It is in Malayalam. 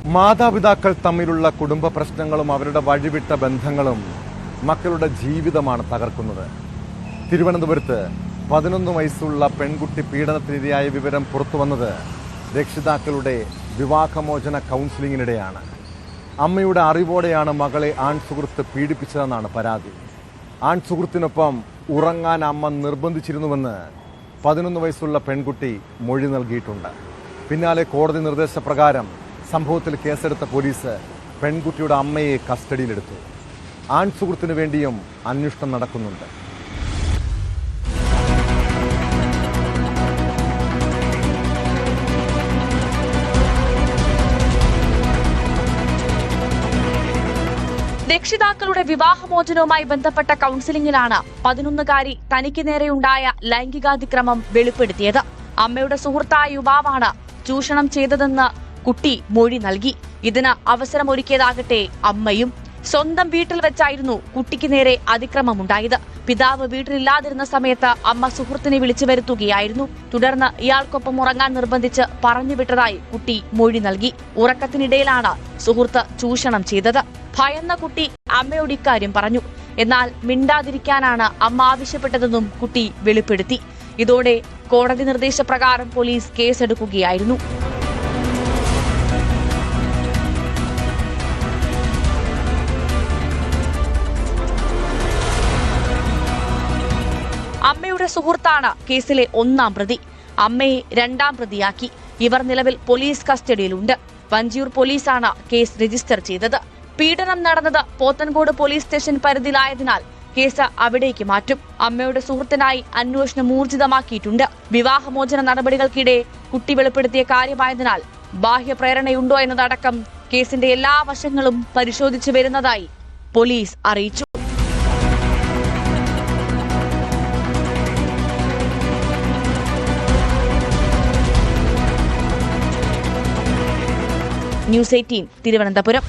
മാതാപിതാക്കൾ തമ്മിലുള്ള കുടുംബ പ്രശ്നങ്ങളും അവരുടെ വഴിവിട്ട ബന്ധങ്ങളും മക്കളുടെ ജീവിതമാണ് തകർക്കുന്നത്. തിരുവനന്തപുരത്ത് 11 വയസ്സുള്ള പെൺകുട്ടി പീഡനത്തിനിരയായ വിവരം പുറത്തുവന്നത് രക്ഷിതാക്കളുടെ വിവാഹമോചന കൗൺസിലിങ്ങിനിടെയാണ്. അമ്മയുടെ അറിവോടെയാണ് മകളെ ആൺസുഹൃത്ത് പീഡിപ്പിച്ചതെന്നാണ് പരാതി. ആൺസുഹൃത്തിനൊപ്പം ഉറങ്ങാൻ അമ്മ നിർബന്ധിച്ചിരുന്നുവെന്ന് 11 വയസ്സുള്ള പെൺകുട്ടി മൊഴി നൽകിയിട്ടുണ്ട്. പിന്നാലെ കോടതി നിർദ്ദേശപ്രകാരം സംഭവത്തിൽ കേസെടുത്ത പോലീസ് പെൺകുട്ടിയുടെ അമ്മയെ കസ്റ്റഡിയിലെടുത്തു. ആൺസുഹൃത്തിനു വേണ്ടിയും അന്വേഷണം നടക്കുന്നുണ്ട്. രക്ഷിതാക്കളുടെ വിവാഹമോചനവുമായി ബന്ധപ്പെട്ട കൗൺസിലിംഗിലാണ് 11-കാരി തനിക്ക് നേരെയുണ്ടായ ലൈംഗികാതിക്രമം വെളിപ്പെടുത്തിയത്. അമ്മയുടെ സുഹൃത്തായ യുവാവാണ് ചൂഷണം ചെയ്തതെന്ന് കുട്ടി മൊഴി നൽകി. ഇതിന് അവസരമൊരുക്കിയതാകട്ടെ അമ്മയും. സ്വന്തം വീട്ടിൽ വെച്ചായിരുന്നു കുട്ടിക്ക് നേരെ അതിക്രമമുണ്ടായത്. പിതാവ് വീട്ടിലില്ലാതിരുന്ന സമയത്ത് അമ്മ സുഹൃത്തിനെ വിളിച്ചു വരുത്തുകയായിരുന്നു. തുടർന്ന് ഇയാൾക്കൊപ്പം ഉറങ്ങാൻ നിർബന്ധിച്ച് പറഞ്ഞുവിട്ടതായി കുട്ടി മൊഴി നൽകി. ഉറക്കത്തിനിടയിലാണ് സുഹൃത്ത് ചൂഷണം ചെയ്തത്. ഭയന്ന കുട്ടി അമ്മയോട് ഇക്കാര്യം പറഞ്ഞു. എന്നാൽ മിണ്ടാതിരിക്കാനാണ് അമ്മ ആവശ്യപ്പെട്ടതെന്നും കുട്ടി വെളിപ്പെടുത്തി. ഇതോടെ കോടതി നിർദ്ദേശപ്രകാരം പോലീസ് കേസെടുക്കുകയായിരുന്നു. അമ്മയുടെ സുഹൃത്താണ് കേസിലെ 1-ാം പ്രതി. അമ്മയെ 2-ാം പ്രതിയാക്കി. ഇവർ നിലവിൽ പോലീസ് കസ്റ്റഡിയിലുണ്ട്. വഞ്ചിയൂർ പോലീസാണ് കേസ് രജിസ്റ്റർ ചെയ്തത്. പീഡനം നടന്നത് പോത്തൻകോട് പോലീസ് സ്റ്റേഷൻ പരിധിയിലായതിനാൽ കേസ് അവിടേക്ക് മാറ്റും. അമ്മയുടെ സുഹൃത്തിനായി അന്വേഷണം ഊർജിതമാക്കിയിട്ടുണ്ട്. വിവാഹമോചന നടപടികൾക്കിടെ കുട്ടി വെളിപ്പെടുത്തിയ കാര്യമായതിനാൽ ബാഹ്യപ്രേരണയുണ്ടോ എന്നതടക്കം കേസിന്റെ എല്ലാ വശങ്ങളും പരിശോധിച്ചു വരുന്നതായി പോലീസ് അറിയിച്ചു. ന്യൂസ് 18 തിരുവനന്തപുരം.